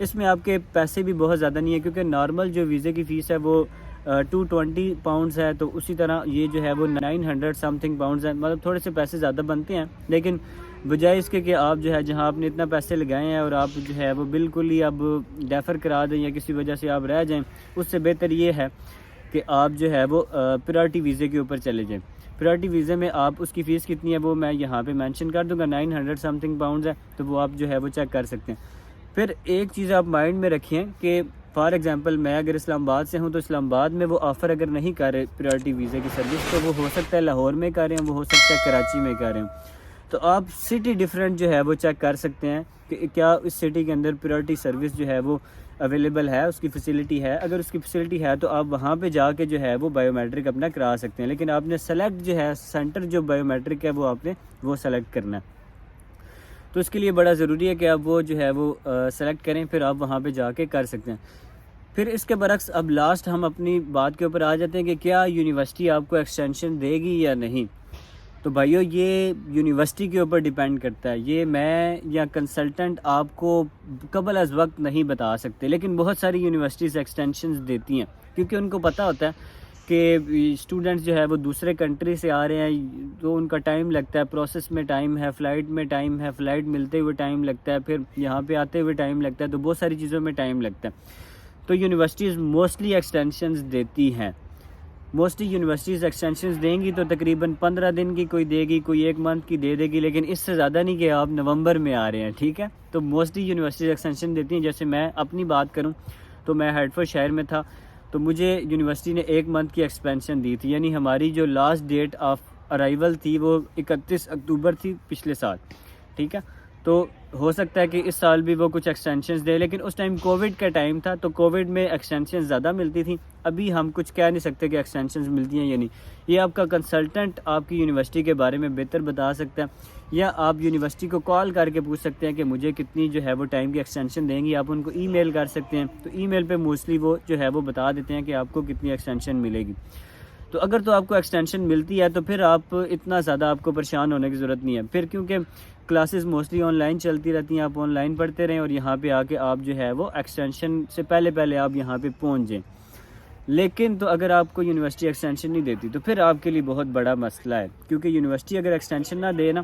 اس میں آپ کے پیسے بھی بہت زیادہ نہیں ہے، کیونکہ نارمل جو ویزے کی فیس ہے وہ 220 پاؤنڈز ہے، تو اسی طرح یہ جو ہے وہ 900 سم تھنگ پاؤنڈز ہے، مطلب تھوڑے سے پیسے زیادہ بنتے ہیں، لیکن بجائے اس کے کہ آپ جو ہے جہاں آپ نے اتنا پیسے لگائے ہیں اور آپ جو ہے وہ بالکل ہی اب ڈیفر کرا دیں یا کسی وجہ سے آپ رہ جائیں، اس سے بہتر یہ ہے کہ آپ جو ہے وہ پریورٹی ویزے کے اوپر چلے جائیں۔ پریورٹی ویزے میں آپ اس کی فیس کتنی ہے وہ میں یہاں پہ مینشن کر دوں گا، 900 سم تھنگ پاؤنڈز ہے، تو وہ آپ جو ہے وہ چیک کر سکتے ہیں۔ پھر ایک چیز آپ مائنڈ میں رکھیں کہ فار ایگزامپل میں اگر اسلام آباد سے ہوں تو اسلام آباد میں وہ آفر اگر نہیں کر رہے پریورٹی ویزے کی سروس، تو وہ ہو سکتا ہے لاہور میں کر رہے ہیں، وہ ہو سکتا ہے کراچی میں کر رہے ہیں، تو آپ سٹی ڈیفرنٹ جو ہے وہ چیک کر سکتے ہیں کہ کیا اس سٹی کے اندر پریورٹی سروس جو ہے وہ اویلیبل ہے، اس کی فیسلٹی ہے۔ اگر اس کی فیسلٹی ہے تو آپ وہاں پہ جا کے جو ہے وہ بائیو میٹرک اپنا کرا سکتے ہیں، لیکن آپ نے سلیکٹ جو ہے سینٹر جو بائیو میٹرک ہے وہ آپ نے وہ سلیکٹ کرنا ہے، تو اس کے لیے بڑا ضروری ہے کہ آپ وہ جو ہے وہ سلیکٹ کریں، پھر آپ وہاں پہ جا کے کر سکتے ہیں۔ پھر اس کے برعکس اب لاسٹ ہم اپنی بات کے اوپر آ جاتے ہیں کہ کیا یونیورسٹی آپ کو ایکسٹینشن دے گی یا نہیں۔ تو بھائیو یہ یونیورسٹی کے اوپر ڈیپینڈ کرتا ہے، یہ میں یا کنسلٹنٹ آپ کو قبل از وقت نہیں بتا سکتے، لیکن بہت ساری یونیورسٹیز ایکسٹینشنز دیتی ہیں، کیونکہ ان کو پتہ ہوتا ہے کہ اسٹوڈنٹس جو ہے وہ دوسرے کنٹری سے آ رہے ہیں، تو ان کا ٹائم لگتا ہے، پروسیس میں ٹائم ہے، فلائٹ میں ٹائم ہے، فلائٹ ملتے ہوئے ٹائم لگتا ہے، پھر یہاں پہ آتے ہوئے ٹائم لگتا ہے، تو بہت ساری چیزوں میں ٹائم لگتا ہے۔ تو یونیورسٹیز موسٹلی ایکسٹینشنز دیتی ہیں، موسٹلی یونیورسٹیز ایکسٹینشنز دیں گی تو تقریباً 15 دن کی کوئی دے گی، کوئی 1 منتھ کی دے گی، لیکن اس سے زیادہ نہیں کہ آپ نومبر میں آ رہے ہیں، ٹھیک ہے۔ تو موسٹلی یونیورسٹیز ایکسٹینشن دیتی ہیں۔ جیسے میں اپنی بات کروں تو میں ہیڈفورڈ شہر میں تھا، تو مجھے یونیورسٹی نے 1 منتھ کی ایکسپینشن دی تھی، یعنی ہماری جو لاسٹ ڈیٹ آف ارائیول تھی وہ 31 اکتوبر تھی پچھلے سال، ٹھیک ہے۔ تو ہو سکتا ہے کہ اس سال بھی وہ کچھ ایکسٹینشنز دے، لیکن اس ٹائم کووڈ کا ٹائم تھا، تو کووڈ میں ایکسٹینشنز زیادہ ملتی تھیں۔ ابھی ہم کچھ کہہ نہیں سکتے کہ ایکسٹینشنز ملتی ہیں یا نہیں، یہ آپ کا کنسلٹنٹ آپ کی یونیورسٹی کے بارے میں بہتر بتا سکتا ہے، یا آپ یونیورسٹی کو کال کر کے پوچھ سکتے ہیں کہ مجھے کتنی جو ہے وہ ٹائم کی ایکسٹینشن دیں گی۔ آپ ان کو ای میل کر سکتے ہیں، تو ای میل پہ موسٹلی وہ جو ہے وہ بتا دیتے ہیں کہ آپ کو کتنی ایکسٹینشن ملے گی۔ تو اگر تو آپ کو ایکسٹینشن ملتی ہے تو پھر آپ اتنا زیادہ آپ کو پریشان ہونے کی ضرورت نہیں ہے، پھر کیونکہ کلاسز موسٹلی آن لائن چلتی رہتی ہیں، آپ آن لائن پڑھتے رہیں اور یہاں پہ آ کے آپ جو ہے وہ ایکسٹینشن سے پہلے آپ یہاں پہ پہنچ جائیں۔ لیکن تو اگر آپ کو یونیورسٹی ایکسٹینشن نہیں دیتی تو پھر آپ کے لیے بہت بڑا مسئلہ ہے، کیونکہ یونیورسٹی اگر ایکسٹینشن نہ دے نا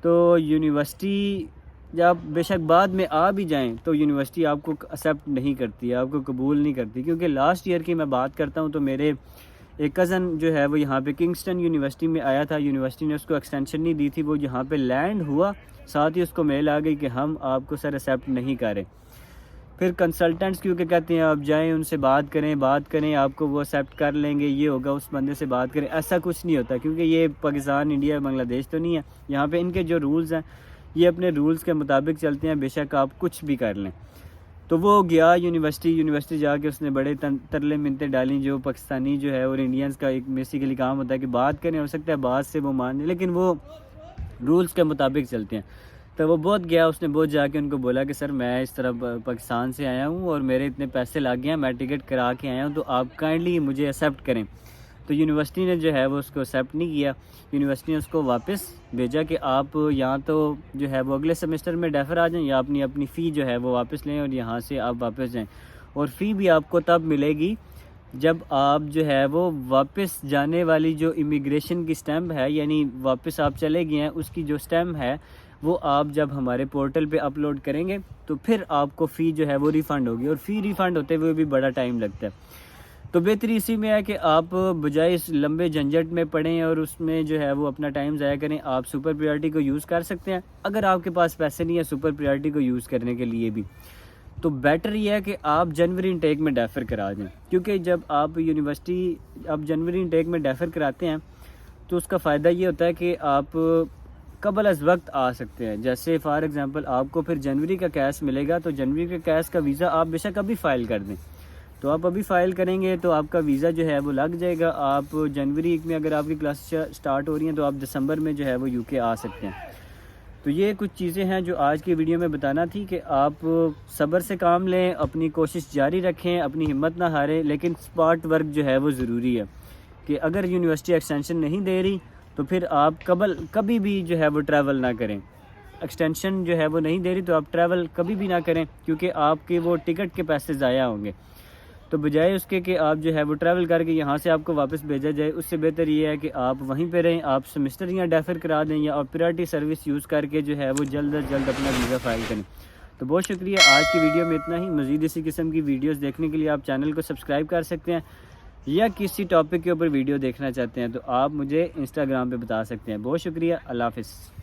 تو یونیورسٹی جب بے شک بعد میں آ بھی جائیں تو یونیورسٹی آپ کو ایکسیپٹ نہیں کرتی ہے، آپ کو قبول نہیں کرتی، کیونکہ لاسٹ ایئر کی میں بات کرتا ہوں تو میرے ایک کزن جو ہے وہ یہاں پہ کنگسٹن یونیورسٹی میں آیا تھا، یونیورسٹی نے اس کو ایکسٹینشن نہیں دی تھی، وہ یہاں پہ لینڈ ہوا، ساتھ ہی اس کو میل آ گئی کہ ہم آپ کو سر ایکسیپٹ نہیں کریں۔ پھر کنسلٹنٹس کیونکہ کہتے ہیں آپ جائیں ان سے بات کریں آپ کو وہ ایکسیپٹ کر لیں گے، یہ ہوگا، اس بندے سے بات کریں، ایسا کچھ نہیں ہوتا، کیونکہ یہ پاکستان، انڈیا، بنگلہ دیش تو نہیں ہے، یہاں پہ ان کے جو رولز ہیں یہ اپنے رولز کے مطابق چلتے ہیں، بے شک آپ کچھ بھی کر لیں۔ تو وہ گیا یونیورسٹی جا کے اس نے بڑے ترلے منتیں ڈالیں، جو پاکستانی جو ہے اور انڈینز کا ایک بیسیکلی کام ہوتا ہے کہ بات کریں، ہو سکتا ہے بات سے وہ مان لیں، لیکن وہ رولز کے مطابق چلتے ہیں۔ تو وہ بہت گیا، اس نے بہت جا کے ان کو بولا کہ سر میں اس طرح پاکستان سے آیا ہوں اور میرے اتنے پیسے لگ گئے ہیں، میں ٹکٹ کرا کے آیا ہوں، تو آپ کائنڈلی مجھے ایکسیپٹ کریں۔ تو یونیورسٹی نے جو ہے وہ اس کو ایکسیپٹ نہیں کیا، یونیورسٹی نے اس کو واپس بھیجا کہ آپ یہاں تو جو ہے وہ اگلے سیمسٹر میں ڈیفر آ جائیں، یا اپنی فی جو ہے وہ واپس لیں اور یہاں سے آپ واپس جائیں، اور فی بھی آپ کو تب ملے گی جب آپ جو ہے وہ واپس جانے والی جو امیگریشن کی سٹیمپ ہے، یعنی واپس آپ چلے گئے ہیں، اس کی جو سٹیمپ ہے وہ آپ جب ہمارے پورٹل پہ اپلوڈ کریں گے تو پھر آپ کو فی جو ہے وہ ریفنڈ ہوگی، اور فی ریفنڈ ہوتے ہوئے بھی بڑا ٹائم لگتا ہے۔ تو بہتری اسی میں ہے کہ آپ بجائے اس لمبے جھنجھٹ میں پڑیں اور اس میں جو ہے وہ اپنا ٹائم ضائع کریں، آپ سپر پریورٹی کو یوز کر سکتے ہیں۔ اگر آپ کے پاس پیسے نہیں ہے سپر پریورٹی کو یوز کرنے کے لیے بھی، تو بیٹر یہ ہے کہ آپ جنوری انٹیک میں ڈیفر کرا دیں، کیونکہ جب آپ یونیورسٹی جنوری انٹیک میں ڈیفر کراتے ہیں تو اس کا فائدہ یہ ہوتا ہے کہ آپ قبل از وقت آ سکتے ہیں۔ جیسے فار ایگزامپل آپ کو پھر جنوری کا کیس ملے گا، تو جنوری کے کیس کا ویزا آپ بے شک ابھی فائل کر دیں، تو آپ ابھی فائل کریں گے تو آپ کا ویزا جو ہے وہ لگ جائے گا، آپ جنوری میں اگر آپ کی کلاس سٹارٹ ہو رہی ہیں تو آپ دسمبر میں جو ہے وہ UK آ سکتے ہیں۔ تو یہ کچھ چیزیں ہیں جو آج کی ویڈیو میں بتانا تھی کہ آپ صبر سے کام لیں، اپنی کوشش جاری رکھیں، اپنی ہمت نہ ہاریں، لیکن سپارٹ ورک جو ہے وہ ضروری ہے کہ اگر یونیورسٹی ایکسٹینشن نہیں دے رہی تو پھر آپ کبھی بھی جو ہے وہ ٹریول نہ کریں، ایکسٹینشن جو ہے وہ نہیں دے رہی تو آپ ٹریول کبھی بھی نہ کریں، کیونکہ آپ کے وہ ٹکٹ کے پیسے ضائع ہوں گے۔ تو بجائے اس کے کہ آپ جو ہے وہ ٹریول کر کے یہاں سے آپ کو واپس بھیجا جائے، اس سے بہتر یہ ہے کہ آپ وہیں پہ رہیں، آپ سمسٹر یا ڈیفر کرا دیں یا آپ پریورٹی سروس یوز کر کے جو ہے وہ جلد از جلد اپنا ویزا فائل کریں۔ تو بہت شکریہ، آج کی ویڈیو میں اتنا ہی۔ مزید اسی قسم کی ویڈیوز دیکھنے کے لیے آپ چینل کو سبسکرائب کر سکتے ہیں، یا کسی ٹاپک کے اوپر ویڈیو دیکھنا چاہتے ہیں تو آپ مجھے انسٹاگرام پہ بتا سکتے ہیں۔ بہت شکریہ، اللہ حافظ۔